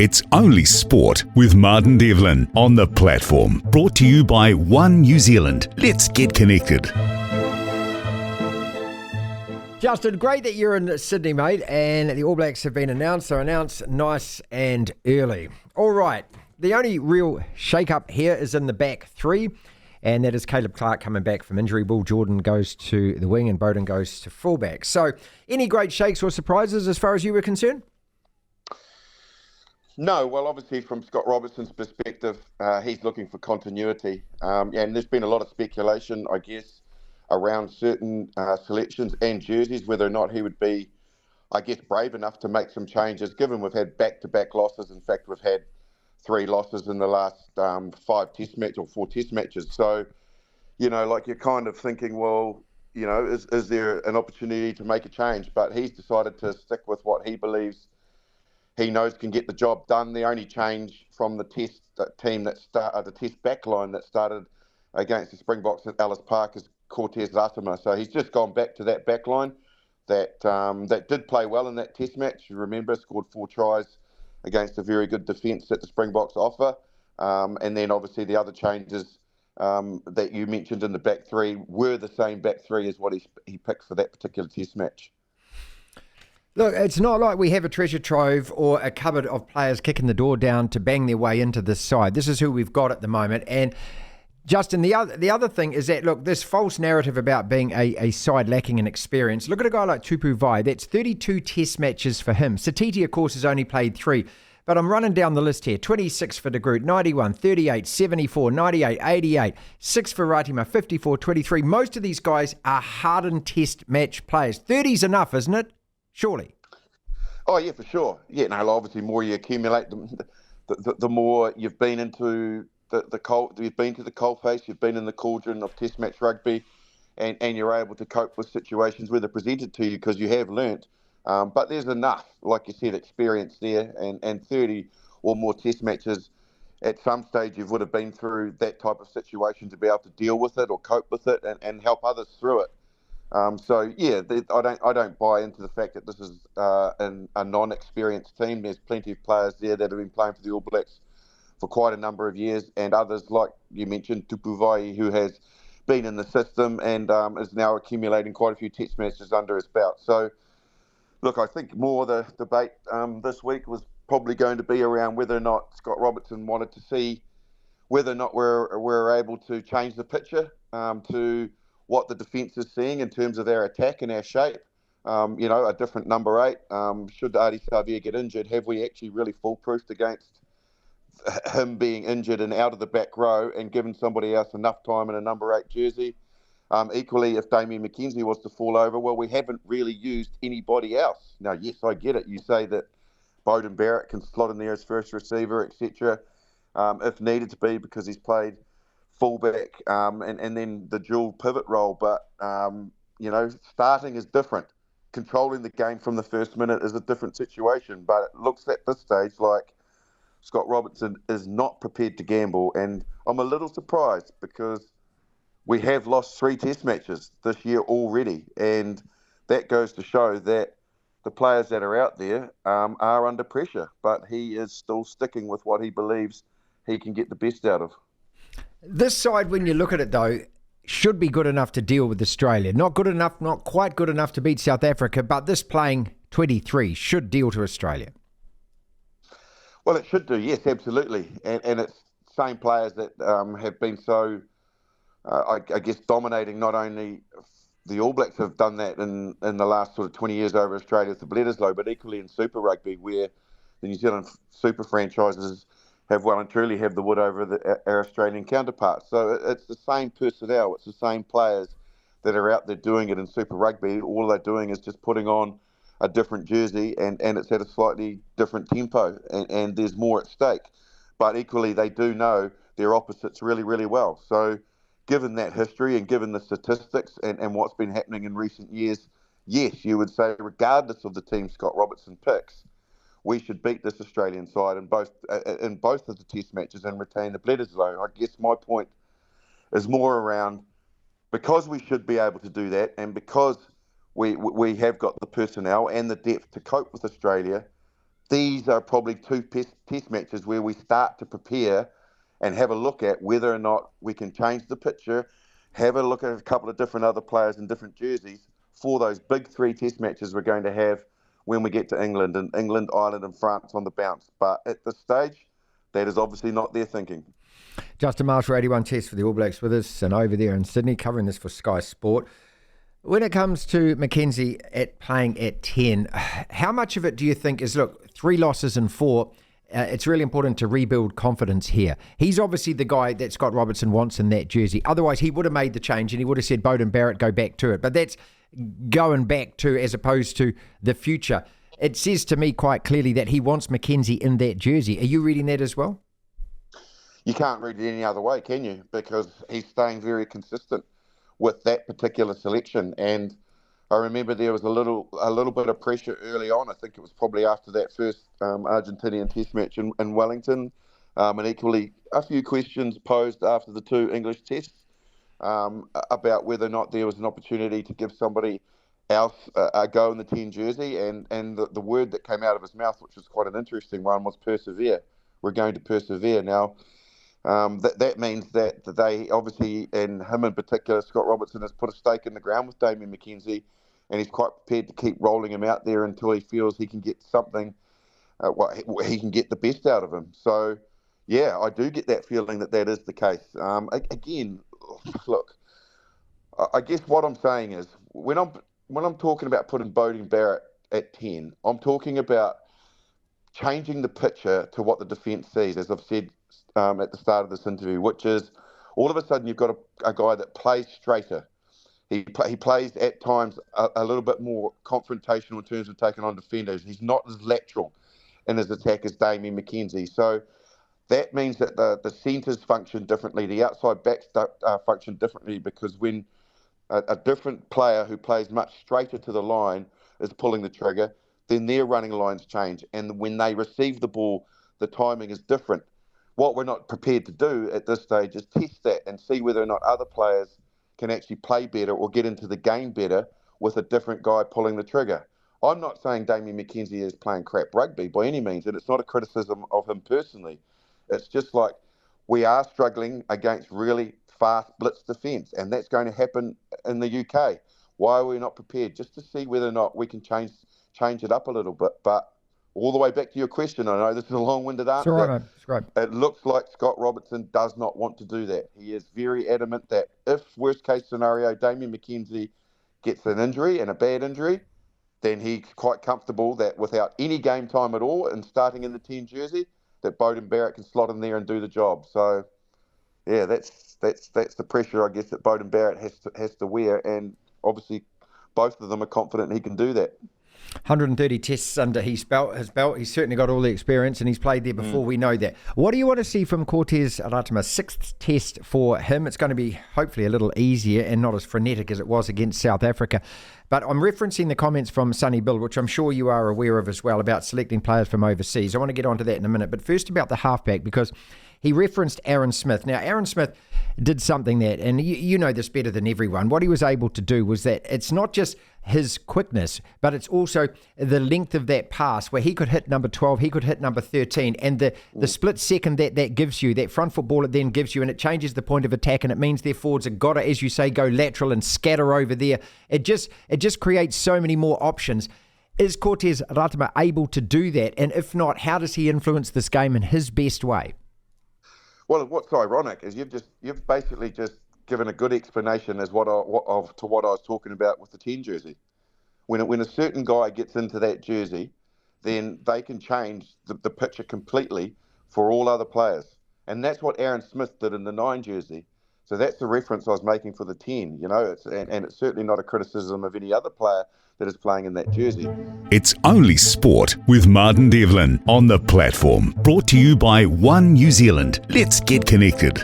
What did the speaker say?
It's Only Sport with Martin Devlin on the platform. Brought to you by One New Zealand. Let's get connected. Justin, great that you're in Sydney, mate, and the All Blacks have been announced. They're announced nice and early. All right, the only real shake-up here is in the back three, and that is Caleb Clarke coming back from injury. Will Jordan goes to the wing and Bowden goes to fullback. So, any great shakes or surprises as far as you were concerned? No, well, obviously from Scott Robertson's perspective, he's looking for continuity. And there's been a lot of speculation, I guess, around certain selections and jerseys, whether or not he would be, I guess, brave enough to make some changes, given we've had back-to-back losses. In fact, we've had 3 losses in the last 4 test matches. So, you're kind of thinking, well, is there an opportunity to make a change? But he's decided to stick with what he believes he knows can get the job done. The only change from the test team the test backline that started against the Springboks at Ellis Park is Cortez Lattima. So he's just gone back to that backline that did play well in that test match. You remember, scored 4 tries against a very good defence that the Springboks offer. And then obviously the other changes that you mentioned in the back three were the same back three as what he picked for that particular test match. Look, it's not like we have a treasure trove or a cupboard of players kicking the door down to bang their way into this side. This is who we've got at the moment. And Justin, the other thing is that, look, this false narrative about being a side lacking in experience. Look at a guy like Tupu Vai. That's 32 test matches for him. Satiti, of course, has only played 3. But I'm running down the list here. 26 for De Groot, 91, 38, 74, 98, 88, 6 for Ratima, 54, 23. Most of these guys are hardened test match players. 30's enough, isn't it? Surely. Oh, yeah, for sure. Yeah, no, obviously, the more you accumulate, the more you've been into you've been to the coalface, you've been in the cauldron of test match rugby, and you're able to cope with situations where they're presented to you because you have learnt. But there's enough, like you said, experience there, and 30 or more test matches. At some stage, you would have been through that type of situation to be able to deal with it or cope with it and help others through it. I don't buy into the fact that this is a non-experienced team. There's plenty of players there that have been playing for the All Blacks for quite a number of years, and others, like you mentioned, Tupu Vai, who has been in the system and is now accumulating quite a few test matches under his belt. So, look, I think more the debate this week was probably going to be around whether or not Scott Robertson wanted to see whether or not we're able to change the picture to what the defence is seeing in terms of our attack and our shape. A different number 8. Should Adi Savia get injured, have we actually really foolproofed against him being injured and out of the back row and given somebody else enough time in a number 8 jersey? Equally, if Damian McKenzie was to fall over, well, we haven't really used anybody else. Now, yes, I get it. You say that Bowden Barrett can slot in there as first receiver, etc., if needed to be, because he's played fullback and then the dual pivot role. But, starting is different. Controlling the game from the first minute is a different situation. But it looks at this stage like Scott Robertson is not prepared to gamble. And I'm a little surprised because we have lost 3 test matches this year already. And that goes to show that the players that are out there are under pressure. But he is still sticking with what he believes he can get the best out of. This side, when you look at it, though, should be good enough to deal with Australia. Not good enough, not quite good enough to beat South Africa, but this playing 23 should deal to Australia. Well, it should do, yes, absolutely. And it's the same players that have been so, I guess, dominating. Not only the All Blacks have done that in the last sort of 20 years over Australia with the Bledisloe, but equally in Super Rugby, where the New Zealand super franchises have well and truly have the wood over our Australian counterparts. So it's the same personnel, it's the same players that are out there doing it in Super Rugby. All they're doing is just putting on a different jersey and it's at a slightly different tempo and there's more at stake. But equally, they do know their opposites really, really well. So given that history and given the statistics and what's been happening in recent years, yes, you would say regardless of the team Scott Robertson picks, we should beat this Australian side in both of the test matches and retain the Bledisloe. I guess my point is more around because we should be able to do that and because we have got the personnel and the depth to cope with Australia, these are probably two test matches where we start to prepare and have a look at whether or not we can change the picture, have a look at a couple of different other players in different jerseys for those big 3 test matches we're going to have when we get to England, Ireland and France on the bounce. But at this stage, that is obviously not their thinking. Justin Marshall, 81 Test for the All Blacks with us and over there in Sydney, covering this for Sky Sport. When it comes to McKenzie playing at 10, how much of it do you think is, look, 3 losses in 4, it's really important to rebuild confidence here. He's obviously the guy that Scott Robertson wants in that jersey. Otherwise, he would have made the change and he would have said, Beauden Barrett, go back to it. But that's going back to as opposed to the future. It says to me quite clearly that he wants McKenzie in that jersey. Are you reading that as well? You can't read it any other way, can you? Because he's staying very consistent with that particular selection. And I remember there was a little bit of pressure early on. I think it was probably after that first Argentinian Test match in Wellington, and equally a few questions posed after the 2 English tests about whether or not there was an opportunity to give somebody else a go in the 10 jersey. And the word that came out of his mouth, which was quite an interesting one, was persevere. We're going to persevere. Now, that means that they obviously, and him in particular, Scott Robertson, has put a stake in the ground with Damian McKenzie, and he's quite prepared to keep rolling him out there until he feels he can get something, he can get the best out of him. So, yeah, I do get that feeling that is the case. Again, look, I guess what I'm saying is when I'm talking about putting Beauden Barrett at 10, I'm talking about changing the picture to what the defence sees, as I've said at the start of this interview, which is all of a sudden you've got a guy that plays straighter. He plays at times a little bit more confrontational in terms of taking on defenders. He's not as lateral in his attack as Damian McKenzie. So that means that the centres function differently, the outside backs function differently, because when a different player who plays much straighter to the line is pulling the trigger, then their running lines change. And when they receive the ball, the timing is different. What we're not prepared to do at this stage is test that and see whether or not other players can actually play better or get into the game better with a different guy pulling the trigger. I'm not saying Damian McKenzie is playing crap rugby by any means, and it's not a criticism of him personally. It's just like we are struggling against really fast blitz defence, and that's going to happen in the UK. Why are we not prepared? Just to see whether or not we can change it up a little bit. But all the way back to your question, I know this is a long-winded answer. It's all right, mate. It's great. It looks like Scott Robertson does not want to do that. He is very adamant that if, worst-case scenario, Damian McKenzie gets an injury and a bad injury, then he's quite comfortable that without any game time at all and starting in the 10 jersey, that Beauden Barrett can slot in there and do the job. So, yeah, that's the pressure, I guess, that Beauden Barrett has to wear, and obviously both of them are confident he can do that. 130 tests under his belt. He's certainly got all the experience and he's played there before. We know that. What do you want to see from Cortez Ratama? 6th test for him. It's going to be hopefully a little easier and not as frenetic as it was against South Africa. But I'm referencing the comments from Sonny Bill, which I'm sure you are aware of as well, about selecting players from overseas. I want to get onto that in a minute. But first about the halfback, because he referenced Aaron Smith. Now, Aaron Smith did something that, and you know this better than everyone, what he was able to do was that it's not just his quickness, but it's also the length of that pass where he could hit number 12, he could hit number 13, and the split second that gives you, that front foot ball it then gives you, and it changes the point of attack, and it means their forwards have got to, as you say, go lateral and scatter over there. It just creates so many more options. Is Cortez Ratama able to do that? And if not, how does he influence this game in his best way? Well, what's ironic is you've basically just given a good explanation as to what I was talking about with the 10 jersey. When a certain guy gets into that jersey, then they can change the picture completely for all other players. And that's what Aaron Smith did in the 9 jersey. So that's the reference I was making for the 10, you know, and it's certainly not a criticism of any other player that is playing in that jersey. It's Only Sport with Martin Devlin on the platform. Brought to you by One New Zealand. Let's get connected.